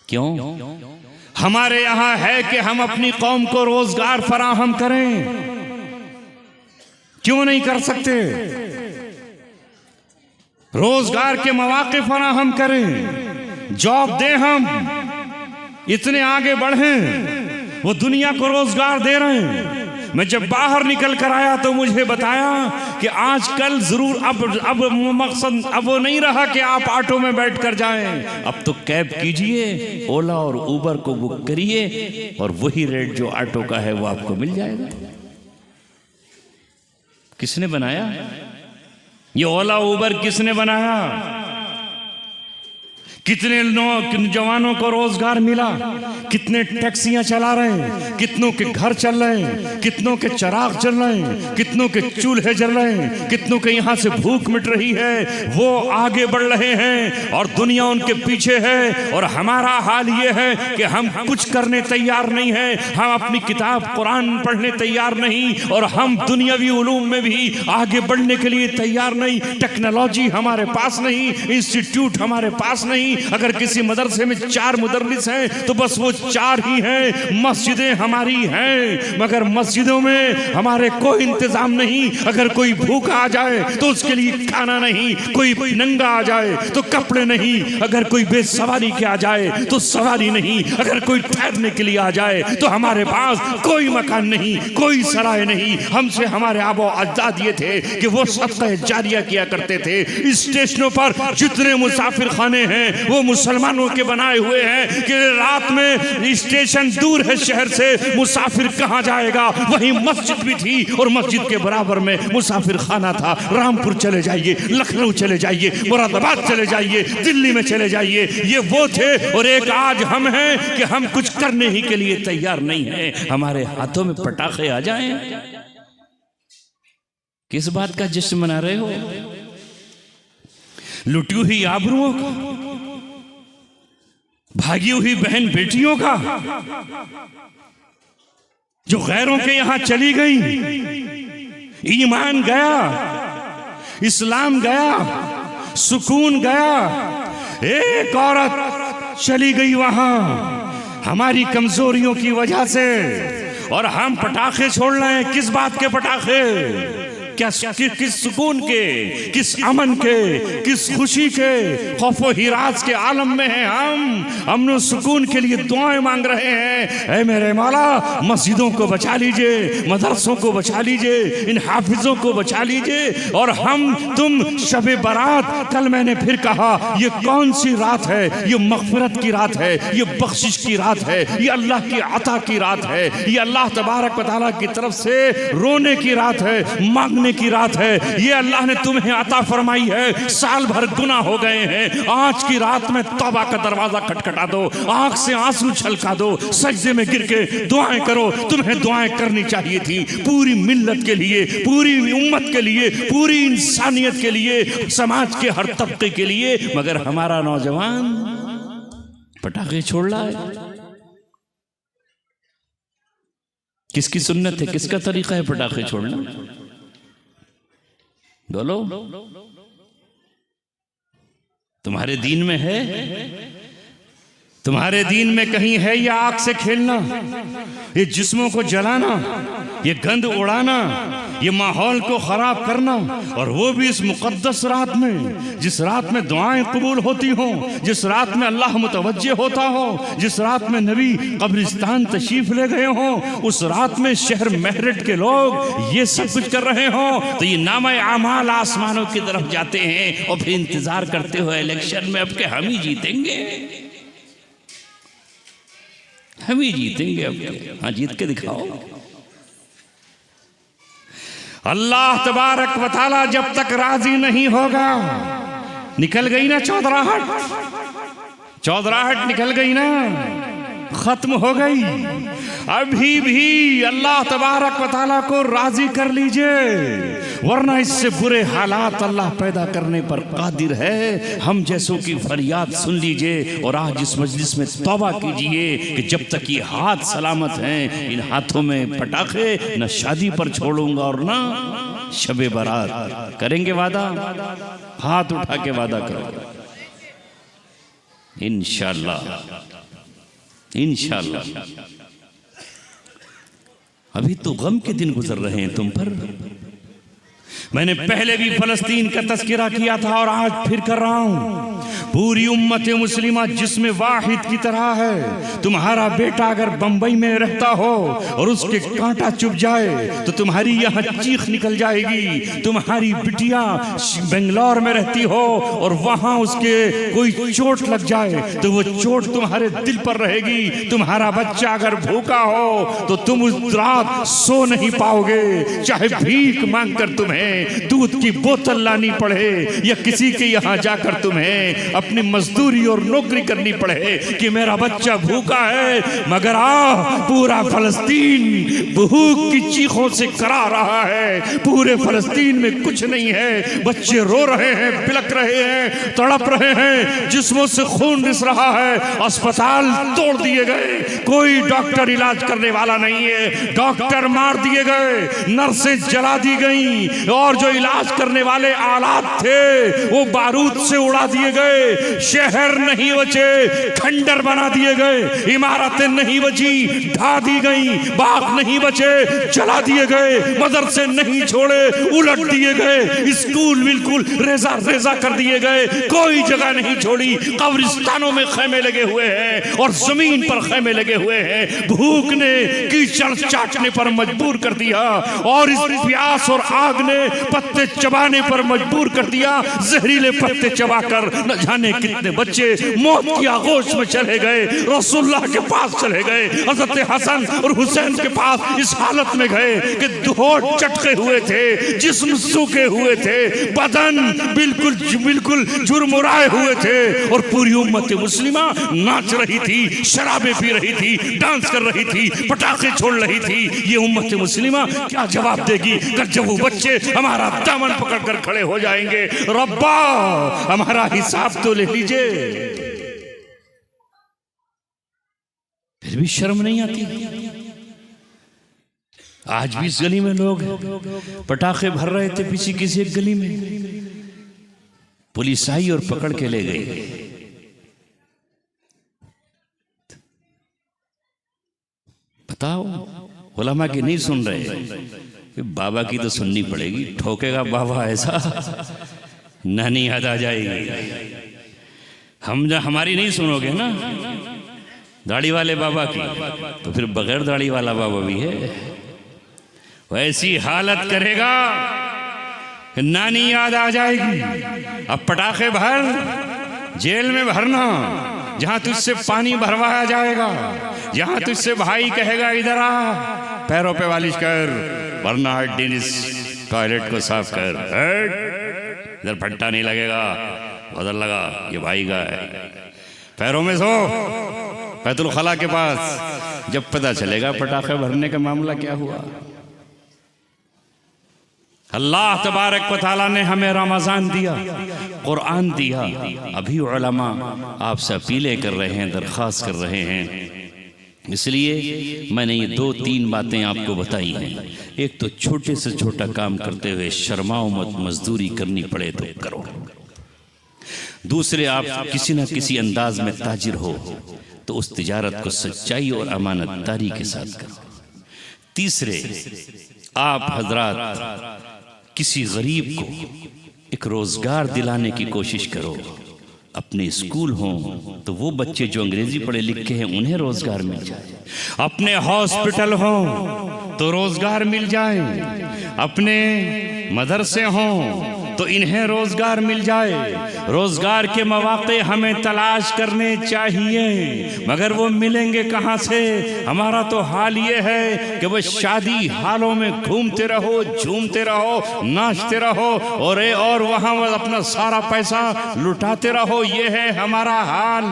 क्यों? हमारे यहां है कि हम अपनी कौम को रोजगार फराहम करें, क्यों नहीं कर सकते? रोजगार के मौके फराहम करें, जॉब दें, हम इतने आगे बढ़े, वो दुनिया को रोजगार दे रहे हैं। मैं जब बाहर निकल कर आया तो मुझे बताया कि आजकल जरूर अब मकसद अब वो नहीं रहा कि आप ऑटो में बैठ कर जाएं, अब तो कैब कीजिए, ओला और उबर को बुक करिए और वही रेट जो ऑटो का है वो आपको मिल जाएगा। किसने बनाया ये ओला उबर? किसने बनाया? कितने जवानों को रोजगार मिला, कितने टैक्सियां चला रहे हैं, कितनों के घर चल रहे हैं, कितनों के चिराग जल रहे हैं, कितनों के चूल्हे जल रहे हैं, कितनों के यहां से भूख मिट रही है। वो आगे बढ़ रहे हैं और दुनिया उनके पीछे है। और हमारा हाल ये है कि हम कुछ करने तैयार नहीं है, हम अपनी किताब कुरान पढ़ने तैयार नहीं, और हम दुनियावी उलूम में भी आगे बढ़ने के लिए तैयार नहीं। टेक्नोलॉजी हमारे पास नहीं, इंस्टीट्यूट हमारे पास नहीं। अगर किसी मदरसे में 4 मुदर्रिस हैं तो बस वो 4 ही हैं। मस्जिदें हमारी हैं मगर मस्जिदों में हमारे कोई इंतजाम नहीं। अगर कोई भूखा आ जाए तो उसके लिए खाना नहीं, कोई नंगा आ जाए तो कपड़े नहीं, अगर कोई बेसवारी के आ जाए तो सवारी नहीं, अगर कोई ठहरने के लिए आ जाए तो हमारे पास कोई मकान नहीं, कोई सराय नहीं। हमसे हमारे आबो अजदाद ये थे कि वो सदका जारिया किया करते थे। स्टेशनों पर जितने मुसाफिर खाने हैं वो मुसलमानों के बनाए हुए हैं कि रात में स्टेशन दूर है शहर से, मुसाफिर कहां जाएगा? वहीं मस्जिद भी थी और मस्जिद के बराबर में मुसाफिर खाना था। रामपुर चले जाइए, लखनऊ चले जाइए, मुरादाबाद चले जाइए, दिल्ली में चले जाइए, ये वो थे। और एक आज हम हैं कि हम कुछ करने ही के लिए तैयार नहीं हैं। हमारे हाथों में पटाखे आ जाएं, किस बात का जश्न मना रहे हो? लुटी हुई आबरूओं का, भागी हुई बहन बेटियों का, जो गैरों के यहां चली गई। ईमान गया, इस्लाम गया, सुकून गया। एक औरत चली गई वहां हमारी कमजोरियों की वजह से, और हम पटाखे छोड़ रहे हैं। किस बात के पटाखे? क्या किस सुकून के, किस अमन के, किस खुशी के? खौफो हिरास के आलम में हैं हम। अमन सुकून के लिए दुआएं मांग रहे हैं। ऐ मेरे मौला, मस्जिदों को बचा लीजिए, मदरसों को बचा लीजिए, इन हाफिजों को बचा लीजिए। और हम तुम शबे बारात, कल मैंने फिर कहा, ये कौन सी रात है? ये मग़फ़िरत की रात है, ये बख्शिश की रात है, ये अल्लाह की अता की रात है, ये अल्लाह तबारक व तआला की तरफ से रोने की रात है, मांगने की रात है। ये अल्लाह ने तुम्हें अता फरमाई है। साल भर गुनाह हो गए हैं, आज की रात में तौबा का दरवाजा खटखटा दो, आंख से आंसू छलका दो, सजदे में गिर के दुआएं करो। तुम्हें दुआएं करनी चाहिए थी पूरी मिल्लत के लिए, पूरी उम्मत के लिए, पूरी इंसानियत के लिए, समाज के हर तबके के लिए। मगर हमारा नौजवान पटाखे छोड़ रहा है। किसकी सुन्नत है, किसका तरीका है पटाखे छोड़ना? बोलो, तुम्हारे दीन में है? तुम्हारे दीन में कहीं है ये आग से खेलना, ये जिस्मों को जलाना, ये गंद उड़ाना, ये माहौल को खराब करना? और वो भी इस मुकद्दस रात में, जिस रात में दुआएं कबूल होती हों, जिस रात में अल्लाह मुतवज्जे होता हो, जिस रात में नबी कब्रिस्तान तशरीफ ले गए हों, उस रात में शहर मेहरट के लोग ये सब कुछ कर रहे हों, तो ये नामा आमाल आसमानों की तरफ जाते हैं और फिर इंतजार करते हो इलेक्शन में अब के हम ही जीतेंगे, हम ही जीतेंगे अब। हाँ, जीत के दिखाओ। अल्लाह तबारक व तआला जब तक राजी नहीं होगा, निकल गई ना चौधराहट, चौधराहट निकल गई ना, खत्म हो गई। अभी भी अल्लाह तबारक व तआला को राजी कर लीजिए, वरना इससे बुरे हालात अल्लाह पैदा करने पर कादिर है। हम जैसों की फरियाद सुन लीजिए और आज इस मजलिस में तौबा कीजिए कि जब तक ये हाथ सलामत हैं, इन हाथों में पटाखे न शादी पर छोड़ूंगा और ना शबे बारात। करेंगे वादा? हाथ उठा के वादा करो इंशाअल्लाह। इंशाअल्लाह। अभी तो गम के दिन गुजर रहे हैं तुम पर। मैंने पहले भी फलस्तीन का तस्करा किया था और आज फिर कर रहा हूं। पूरी उम्मत मुस्लिमा जिसमें वाहिद की तरह है। तुम्हारा बेटा अगर बंबई में रहता हो और उसके कांटा चुभ जाए तो तुम्हारी यहाँ चीख निकल जाएगी। तुम्हारी बिटिया बेंगलोर में रहती हो और वहां उसके कोई चोट लग जाए तो वो चोट तुम्हारे दिल पर रहेगी। तुम्हारा बच्चा अगर भूखा हो तो तुम उस रात सो नहीं पाओगे, चाहे भीख मांगकर तुम्हें दूध की बोतल लानी पड़े या किसी के यहाँ जाकर तुम्हें अपनी मजदूरी और नौकरी करनी पड़े कि मेरा बच्चा भूखा है। मगर पूरा फलस्तीन भूख की चीखों से करा रहा है। पूरे फलस्तीन में कुछ नहीं है, बच्चे रो रहे हैं, बिलक रहे हैं, तड़प रहे हैं, जिस्मों से खून रिस रहा है। अस्पताल तोड़ दिए गए, कोई डॉक्टर इलाज करने वाला नहीं है, डॉक्टर मार दिए गए, नर्सें जला दी गई और जो इलाज करने वाले आलात थे वो बारूद से उड़ा दिए गए। शहर नहीं बचे, खंडर बना दिए गए, इमारतें नहीं बची, ढा दी गई, बाग नहीं बचे, जला दिए गए, मदरसे नहीं छोड़े, उलट दिए गए, स्कूल बिल्कुल रेजा रेजा कर दिए गए, कोई जगह नहीं छोड़ी। कब्रिस्तानों में खैमे लगे हुए हैं और जमीन पर खैमे लगे हुए हैं। भूख ने कीचड़ चाटने पर मजबूर कर दिया और इस प्यास और आग ने पत्ते चबाने पर मजबूर कर दिया। जहरीले पत्ते चबाकर न जाने कितने बच्चे मौत की आगोश में चले गए, रसूलुल्लाह के पास चले गए, हजरत हसन और हुसैन के पास इस हालत में गए कि होठ चटके हुए थे, जिस्म सूखे हुए थे, बदन बिल्कुल बिल्कुल झुरमुराए हुए थे और पूरी उम्मत मुस्लिमा नाच रही थी, शराबें पी रही थी, डांस कर रही थी, पटाखे छोड़ रही थी। ये उम्मत मुस्लिमा क्या जवाब देगी जब वो बच्चे हमारा दामन पकड़कर खड़े हो जाएंगे? रब्बा हमारा हिसाब तो ले लीजिए। फिर भी शर्म नहीं आती। आज भी इस गली में लोग पटाखे भर रहे थे, पीछे किसी एक गली में पुलिस आई और पकड़ के ले गई। बताओ, उलमा की नहीं सुन रहे, बाबा की तो सुननी पड़ेगी। ठोकेगा बाबा ऐसा, नानी याद आ जाएगी। हमारी नहीं सुनोगे ना, दाढ़ी वाले बाबा की, तो फिर बगैर दाढ़ी वाला बाबा भी है। वैसी हालत करेगा नानी याद आ जाएगी। अब पटाखे भर, जेल में भरना, जहां तुझसे पानी भरवाया जाएगा, जहां तुझसे भाई कहेगा इधर आ, पैरों पे वालिश कर, वरना टॉयलेट को साफ कर, इधर फट्टा नहीं लगेगा, बदल लगा, ये भाई का है, पैरों में सो, बैतुल खला के पास। जब पता चलेगा पटाखे भरने का मामला क्या हुआ। अल्लाह तबारक व तआला ने हमें रमज़ान दिया, कुरान दिया। अभी उलमा आपसे अपीलें कर रहे हैं, दरख्वास्त कर रहे हैं। इसलिए मैंने ये 2-3 बातें आपको बताई हैं। एक तो छोटे से छोटा काम करते हुए शर्माओ मत, मजदूरी करनी पड़े तो करो। दूसरे, आप किसी न किसी अंदाज में ताजिर हो तो उस तिजारत को सच्चाई और अमानतदारी के साथ करो। तीसरे, आप हजरात किसी गरीब को एक रोजगार दिलाने की कोशिश करो। अपने स्कूल हों तो वो बच्चे जो अंग्रेजी पढ़े लिखे हैं उन्हें रोजगार मिल जाए, अपने हॉस्पिटल हों तो रोजगार मिल जाए, अपने मदरसे हों तो इन्हें रोजगार मिल जाए। रोजगार के मौके हमें तलाश करने चाहिए, मगर वो मिलेंगे कहाँ से? हमारा तो हाल ये है कि वो शादी हालों में घूमते रहो, झूमते रहो, नाचते रहो और वहाँ अपना सारा पैसा लुटाते रहो। ये है हमारा हाल।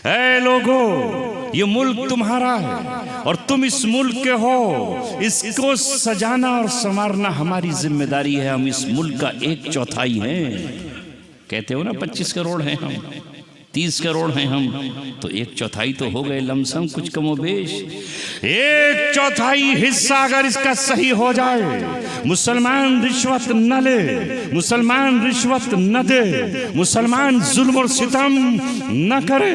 ऐ लोगों, ये मुल्क तुम्हारा है और तुम इस मुल्क के हो। इसको सजाना और संवारना हमारी जिम्मेदारी है। हम इस मुल्क का 1/4 हैं। कहते हो ना 25 करोड़ हैं हम, 30 करोड़ हैं हम, तो 1/4 तो हो गए लमसम, कुछ कमोबेश। 1/4 हिस्सा अगर इसका सही हो जाए, मुसलमान रिश्वत न ले, मुसलमान रिश्वत न दे, मुसलमान जुल्म और सितम न करे,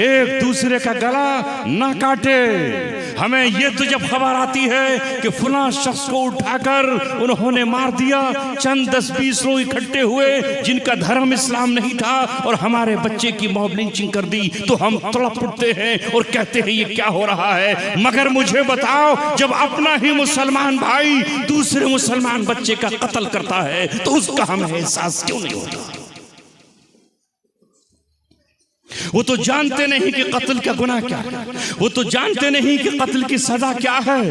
एक दूसरे का गला न काटे। हमें ये तो जब खबर आती है कि फलां शख्स को उठाकर उन्होंने मार दिया, चंद 10-20 लोग इकट्ठे हुए जिनका धर्म इस्लाम नहीं था और हमारे बच्चे की मॉब लिंचिंग कर दी, तो हम तड़प उठते हैं और कहते हैं ये क्या हो रहा है। मगर मुझे बताओ, जब अपना ही मुसलमान भाई दूसरे मुसलमान बच्चे का कत्ल करता है तो उसका हमें एहसास क्यों नहीं होता? वो तो जानते नहीं कि कत्ल का गुनाह क्या है, वो तो जानते नहीं कि कत्ल की सजा क्या है।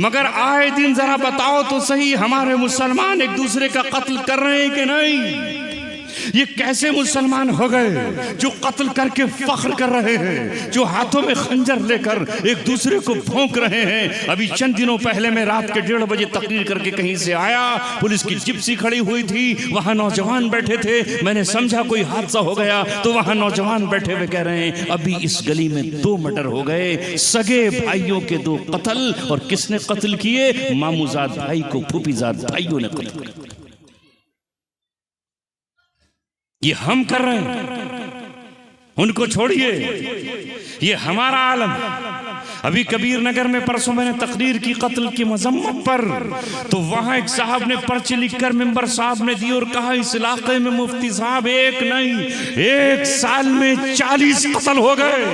मगर आए दिन जरा बताओ तो सही, हमारे मुसलमान एक दूसरे का कत्ल कर रहे हैं कि नहीं? ये कैसे मुसलमान हो गए जो कत्ल करके फख्र कर रहे हैं, जो हाथों में खंजर लेकर एक दूसरे को भौंक रहे हैं। अभी चंद दिनों पहले मैं रात के 1:30 बजे तकरीर करके कहीं से आया, पुलिस की जिप्सी खड़ी हुई थी, वहां नौजवान बैठे थे। मैंने समझा कोई हादसा हो गया, तो वहां नौजवान बैठे हुए कह रहे हैं अभी इस गली में 2 मर्डर हो गए, सगे भाइयों के 2 कत्ल। और किसने कत्ल किए? मामूजाद भाई को फूफीजाद भाइयों ने कत्ल किया। ये हम कर रहे हैं, उनको छोड़िए, ये हमारा आलम। अभी कबीर नगर में परसों मैंने तकरीर की कत्ल की मजम्मत पर, तो वहां एक साहब ने पर्ची लिखकर मेंबर साहब ने दी और कहा इस इलाके में मुफ्ती साहब एक नहीं 1 साल में 40 कत्ल हो गए,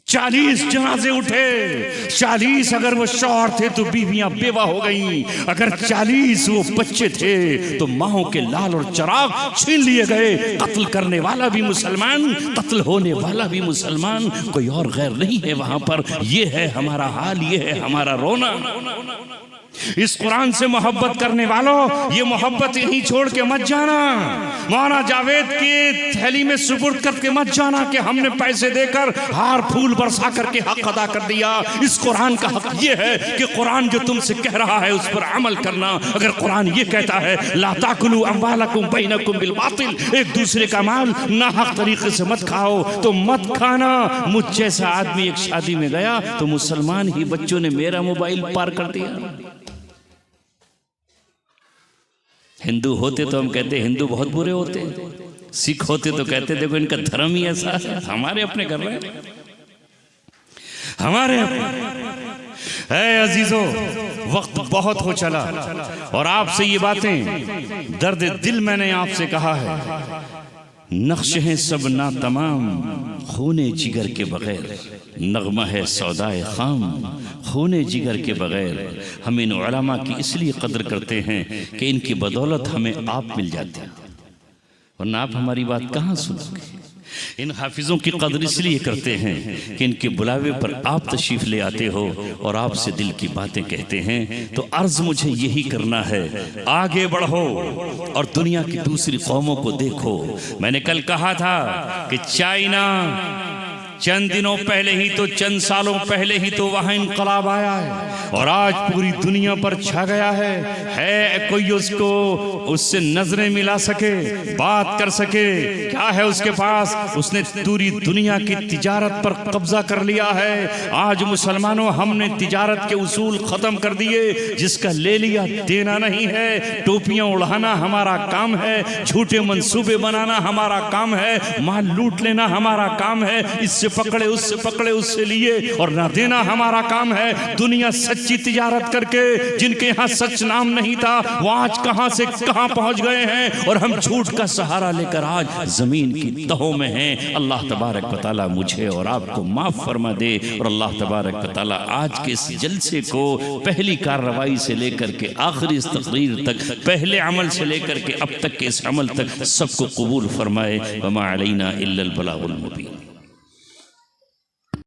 40 जनाजे उठे। 40 अगर वो शौहर थे तो बीवियां बेवा हो गईं, अगर 40 वो बच्चे थे तो माहों के लाल और चिराग छीन लिए गए। कत्ल करने वाला भी मुसलमान, कत्ल होने वाला भी मुसलमान, कोई और गैर नहीं है वहां पर। ये है हमारा हाल, ये है हमारा रोना। इस कुरान से मोहब्बत करने वालों, ये मोहब्बत यहीं छोड़ के मत जाना। मौलाना जावेद की थैली में सुपुर्द करके मत जाना कि हमने पैसे देकर हार फूल बरसा करके हक अदा कर दिया। इस कुरान का हक ये है कि कुरान जो तुमसे कह रहा है उस पर अमल करना। अगर कुरान ये कहता है ला ताकुलू अम्वालकुम बैनकुम बिल बातिल, एक दूसरे का माल नाहक तरीके से मत खाओ, तो मत खाना। मुझ जैसा आदमी एक शादी में गया तो मुसलमान ही बच्चों ने मेरा मोबाइल पार कर दिया। हिंदू होते तो हम कहते हिंदू बहुत बुरे होते हैं, सिख होते तो कहते देखो इनका धर्म ही ऐसा है। हमारे अपने कर रहे हैं, हमारे अपने। अजीजों, वक्त बहुत हो चला और आपसे ये बातें दर्द दिल मैंने आपसे कहा है। नक्श हैं सब ना तमाम खूने जिगर के बगैर, नगमा है सौदाए खाम खूने जिगर के बगैर। हम इन उलमा की इसलिए कदर करते हैं कि इनकी बदौलत हमें आप मिल जाते हैं, वरना आप हमारी बात कहाँ सुनोगे। इन हाफिज़ों की कदर इसलिए करते हैं कि इनके बुलावे पर आप तशरीफ़ ले आते हो और आपसे दिल की बातें कहते हैं। तो अर्ज़ मुझे यही करना है, आगे बढ़ो और दुनिया की दूसरी कौमों को देखो। मैंने कल कहा था कि चाइना चंद दिनों पहले ही तो, चंद सालों पहले ही तो वहां इनकलाब आया है और आज पूरी दुनिया पर छा गया है कोई उसको उससे नजरें मिला सके, बात कर सके? क्या है उसके पास? उसने पूरी दुनिया की तिजारत पर कब्जा कर लिया है। आज मुसलमानों, हमने तिजारत के उसूल खत्म कर दिए। जिसका ले लिया देना नहीं है। टोपियां उड़ाना हमारा काम है, झूठे मंसूबे बनाना हमारा काम है, माल लूट लेना हमारा काम है, इससे पकड़े उससे पकड़े उससे लिए और ना देना हमारा काम है। दुनिया सच्ची तिजारत करके, जिनके यहाँ सच नाम नहीं था, वो आज कहां से कहां पहुंच गए हैं और हम झूठ का सहारा लेकर आज जमीन की तहों में हैं। अल्लाह तबारक व तआला मुझे और आपको माफ फरमा दे और अल्लाह तबारक व तआला आज के इस जलसे को पहली कार्रवाई से लेकर के आखिरी इस तकरीर तक, पहले अमल से लेकर के अब तक के इस अमल तक सबको कबूल फरमाए। वमा अलैना इल्लल बलागुल मुबीन।